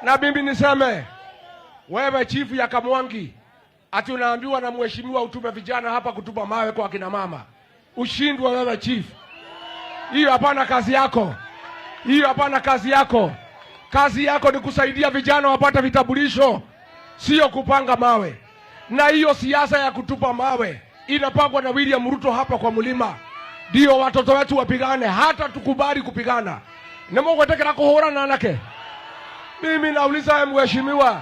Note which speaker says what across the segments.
Speaker 1: Na mimi niseme, wewe chifu ya Kamwangi, ati unaambiwa na mheshimiwa utume vijana hapa kutupa mawe kwa kina mama. Ushindwe wewe chifu. Hiyo hapana kazi yako. Hiyo hapana kazi yako. Kazi yako ni kusaidia vijana wapate vitambulisho, sio kupanga mawe. Na hiyo siasa ya kutupa mawe inapangwa na William Ruto hapa kwa mlima. Ndio watoto wetu wapigane, hata tukubali kupigana. Nemo kwetekera kuhorana nake. Mimi nauliza mheshimiwa,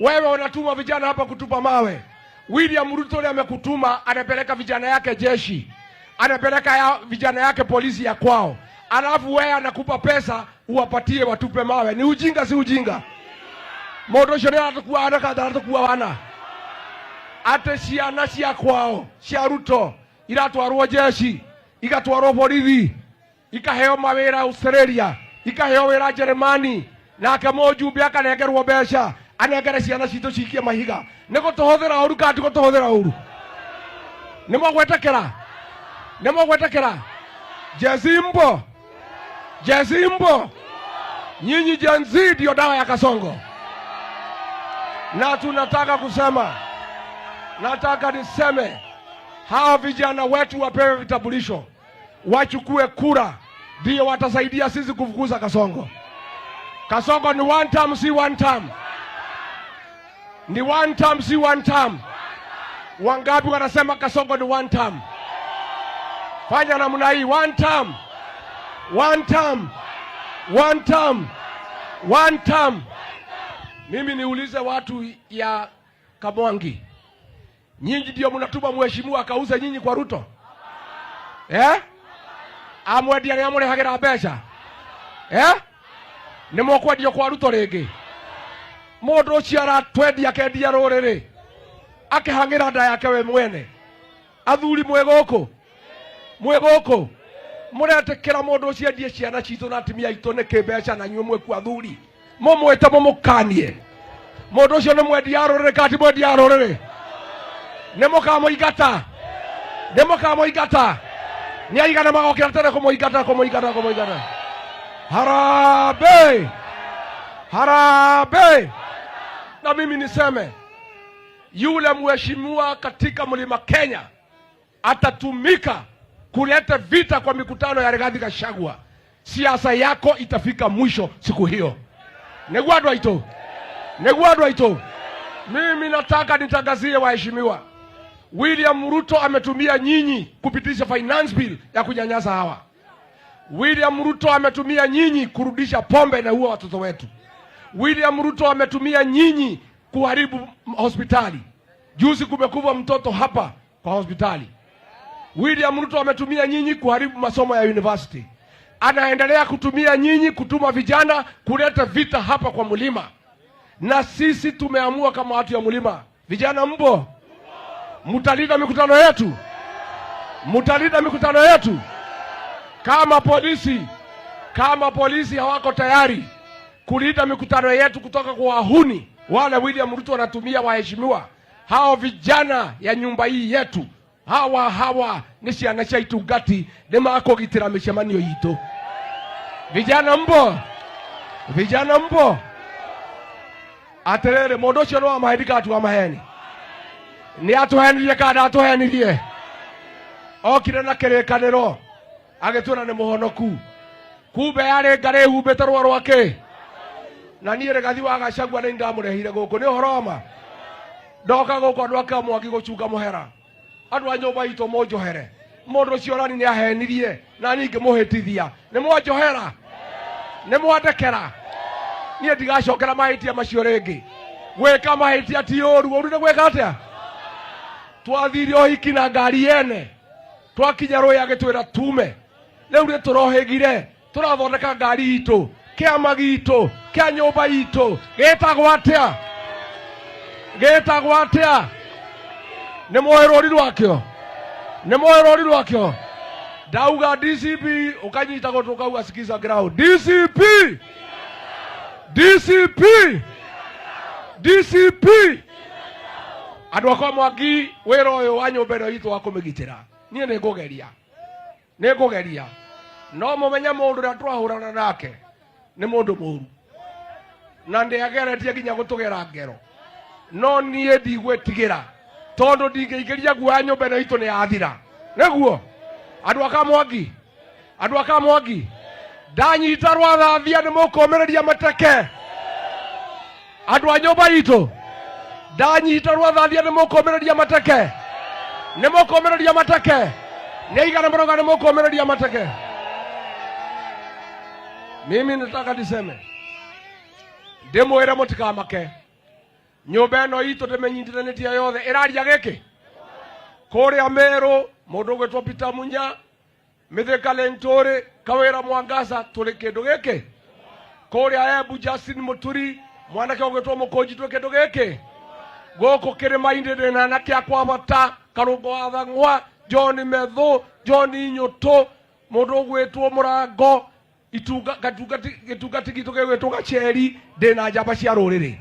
Speaker 1: wewe unatuma vijana hapa kutupa mawe. William Ruto leo amekutuma, anapeleka vijana yake jeshi, anapeleka vijana yake polisi ya kwao. Alafu wewe anakupa pesa uwapatie watupe mawe. Ni ujinga si ujinga? Modo sheria atakuwa atakuwa wana. Ate ciana cia kwao, cia Ruto, iratwarwo jeshi, igatwarwo borithi, ikaheo mawira Australia, ikaheo wira Germany, na kamojumbe akanegerwo mbeca, anegere ciana citũ cikie mahiga. Nĩgo tũhũthĩra ũru kandi gũtũhũthĩra ũru? Nĩmo gwetekera? Jezimbo. Nyinyi Gen Z ndio dawa ya Kasongo. Na tunataka kusema, nataka niseme, hawa vijana wetu wapewe vitambulisho, wachukue kura, ndio watasaidia sisi kufukuza Kasongo. Kasongo ni one term si one term. Ni one term si one term. Wangapi wanasema Kasongo ni one term? Fanya namna hii, one term. One term. One term. One term. Mimi niulize watu ya Kamwangi, nyinyi ndio mnatuma mheshimiwa akauze nyinyi kwa Ruto? Amwedia ni amure hagira mbeca? Ni mokwendia kwa Ruto ringi? Mundu ucio aratwendia akendia ruriri, akihangira nda yake we mwene. Athuri mwegoko muretekera mundu ucio endie ciana citũ na atumia aitũ nĩkĩ mbeca na nyuĩ mwĩku athuri mũmwĩte mũmũkanie? Mundu ucio nĩ mwendia rũrĩrĩ kati mwendia rũrĩrĩ? Nĩmũkamũingata nĩ aigana magokĩra tene kũmũingata. Harambee. Na mimi niseme, yule mheshimiwa katika mlima Kenya atatumika kuleta vita kwa mikutano ya Rigathi Gachagua. Siasa yako itafika mwisho siku hiyo. Negwadwa ito. Mimi nataka nitangazie waheshimiwa, William Ruto ametumia nyinyi kupitisha finance bill ya kunyanyasa hawa. William Ruto ametumia nyinyi kurudisha pombe na huwa watoto wetu. William Ruto ametumia nyinyi kuharibu hospitali. Juzi kumekufa mtoto hapa kwa hospitali. William Ruto ametumia nyinyi kuharibu masomo ya university. Anaendelea kutumia nyinyi kutuma vijana kuleta vita hapa kwa mlima. Na sisi tumeamua kama watu ya mlima, vijana mbo, mutalinda mikutano yetu. Kama polisi hawako tayari kulinda mikutano yetu kutoka kwa wahuni wale William Ruto anatumia waheshimiwa, hao vijana ya nyumba hii yetu, hawa ni ciana cia itungati nimakugitira micemanio yitu. Vijana mbo. Aterere mundu ucio no amahindika atu amaheni. Ni atuhenirie kada atuhenirie. Okire na kirekaniro agituna ni muhonoku. Kumbe yari ngare humbite rwa rwake. Na niĩ Rigathi wa Gachagua nĩ ndamũrehire gũkũ nĩ horoma. Ndoka gũkũ andũ aka Mwangi gũcunga mũhera. Andũ a nyũmba itũ mũnjohere. Mũndũ ũcio rani nĩ ahenirie na ningĩ mũhĩtithia. Nĩ mwanjohera. Nĩ mwandekera. Niĩ ndigacokera mahĩtia macio rĩngĩ. Gwĩka mahĩtia ti ũru. Ũru nĩ gwĩka atĩa? Twathire ũhiki na ngari yene. Twakinya Rũĩ agĩtwĩra tume. Rĩu nĩ tũrohĩgire. Tũrathondeka ngari itũ. Kĩama gitũ, kĩa nyũmba itũ. Gĩtagwo atĩa? Nĩ mũĩ rũri rwakĩo? Ndauga DCP ukanyita gũtũ kauga sikiza ground. DCP andũ akwa Mwangi wĩra ũyũ wa nyũmba ĩno itũ wa kũmĩgitĩra. Niĩ nĩ ngũgeria. No mũmenye mũndũ ũrĩa twahũrana nake nĩ mũndũ mũru. na ndiageretie nginya gutugera ngero no nie ndigwetigira tondu ndingeikiria guoya nyumba ino itu ni yathira neguo andu aka Mwangi ndanyita rwathathia ni mukomereria mateke andu a nyumba itu ndanyita rwathathia ni mukomereria mateke ni aigana mroga ni mukomereria mateke. Mimi nataka niseme ndimwire mutikamake nyumba ino itu ndimenyitithanitie yothe iraria giki kuria Meru mundu gwitwo Peter Munya Mithika Lentore Kawira Mwangasa tuli kindu giki kuria Embu Justin Muturi mwanake gwitwo Mukunji tuli kindu giki guku kirima-ini ndina anake akwa bata Karungo wa Thang'wa John Methu John Nyutu mundu gwitwo Murango gitungati gitu gwitwo Gacheri ndina njamba cia ruriri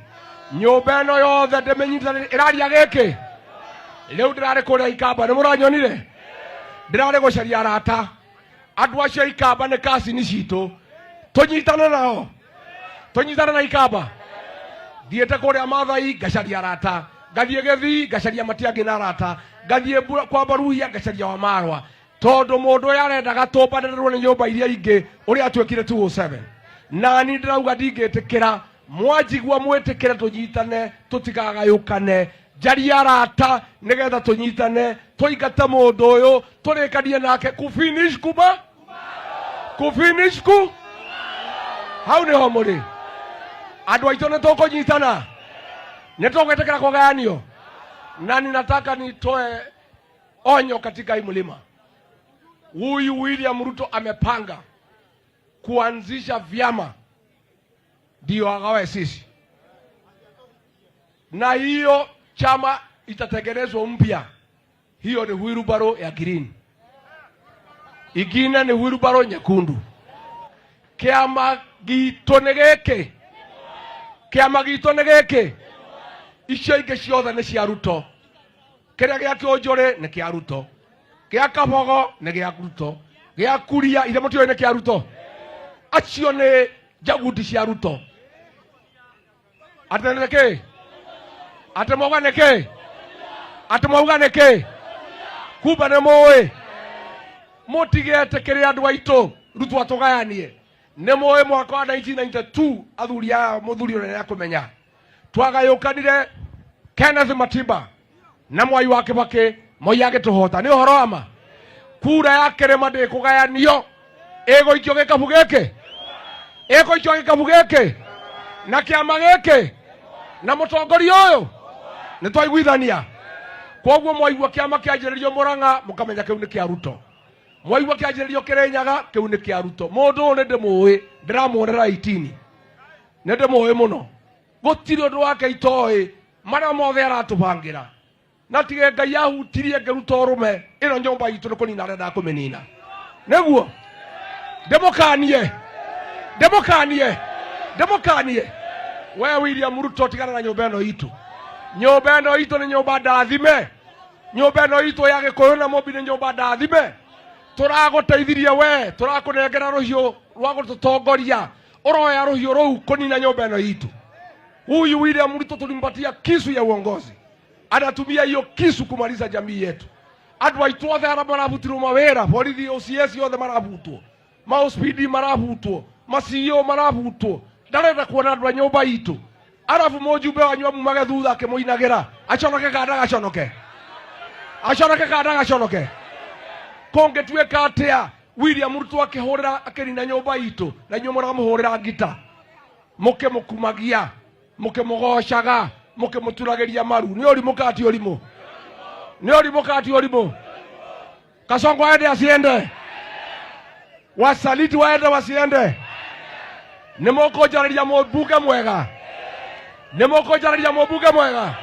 Speaker 1: nyumba ino yothe ndimenyitithanitie iraria giki riu ndirari kuria Ikamba ni muranyonire ndirari gucaria arata andu acio Ikamba ni kasini citu tunyitane nao tunyitane na Ikamba thiete kuria Mathai ngacaria arata ngathie Githii ngacaria Matiang'i na arata ngathie kwa Baruhia ngacaria Wamarwa tondu mundu uyu arendaga tumbanirwo ni nyumba iria ingi uria atwekire 207 nani ndirauga ndingitikira mwanjigua mwitikire tunyitane tutigagayukane jaria arata nigetha tunyitane tuingate mundu uyu turikanie nake kufinish hau niho muri andu aitu ni tukunyitana ni tugwitikira kugayanio na ninataka nitoe onyo katika hii mlima. Huyu William Ruto amepanga kuanzisha vyama ndio agawe sisi, na hiyo chama itatengenezwa mpya. Hiyo ni wheelbarrow ya green, igine ni wheelbarrow nyekundu. Kiama gitu ni giki icio ingi ciothe ni cia Ruto. Kiria gia Kionjore ni kia Ruto, gia Kabogo ni gia Ruto, gia Kuria ile mutio ni kia Ruto. Acio ni jaguti cia Ruto. Ateneke atemwauga neke kuba ne moe motigete kiri andu aitu Ruto atugayanie ne moe mwaka wa 1992 athuria muthuri ore ya kumenya twagayukanire Kenneth Matiba na Mwai wa Kibaki Moi agituhota ni uhoro ama kura ya kirima ndi kugayanio ego ikyo gikabu giki na kiama giki na mutongoria uyu ni twaiguithania. Koguo mwaigua kiama kianjiririo Murang'a mukamenya kiu ni kia Ruto, mwaigua kianjiririo Kirinyaga kiu ni kia Ruto. Mundu ni ndimui ndiramuonera 18 ni ndimui muno gutiri undu wake itoi maria mothe aratubangira na tige Ngai ahutirie ngeruta urume ino nyumba itu ni kunina arenda kumenina neguo ndemukanie we William Ruto tigana na nyumba ino itu. Nyumba ino itu ni nyumba ndathime, nyumba ino itu ya Gikuyu na Mobi ni nyumba ndathime. Turaguteithirie we, turakunengera ruhiu rwa gututongoria uroya ruhiu ruu kunina nyumba ino itu. Huyu William Ruto tulimpatia kisu ya uongozi, anatumia hiyo kisu kumaliza jamii yetu. Andu aitu othe ara marabutirwo mawira, borithi OCS othe marabutwo, maospidi marabutwo, macio marabutwo. Ndarenda kuona andu a nyumba itu arafu mojumbe wanyu amumage thutha akimuinagira aconoke kada gaconoke kongetuika atia William Ruto akihurira akirina nyumba itu na nyumba muramuhurira ngita mukimukumagia mukimugoshaga mukimuturagiria maru ni orimu kati orimu Kasongo aende asiende, wasaliti waende wasiende. Nimoko jararia mobuge mwega.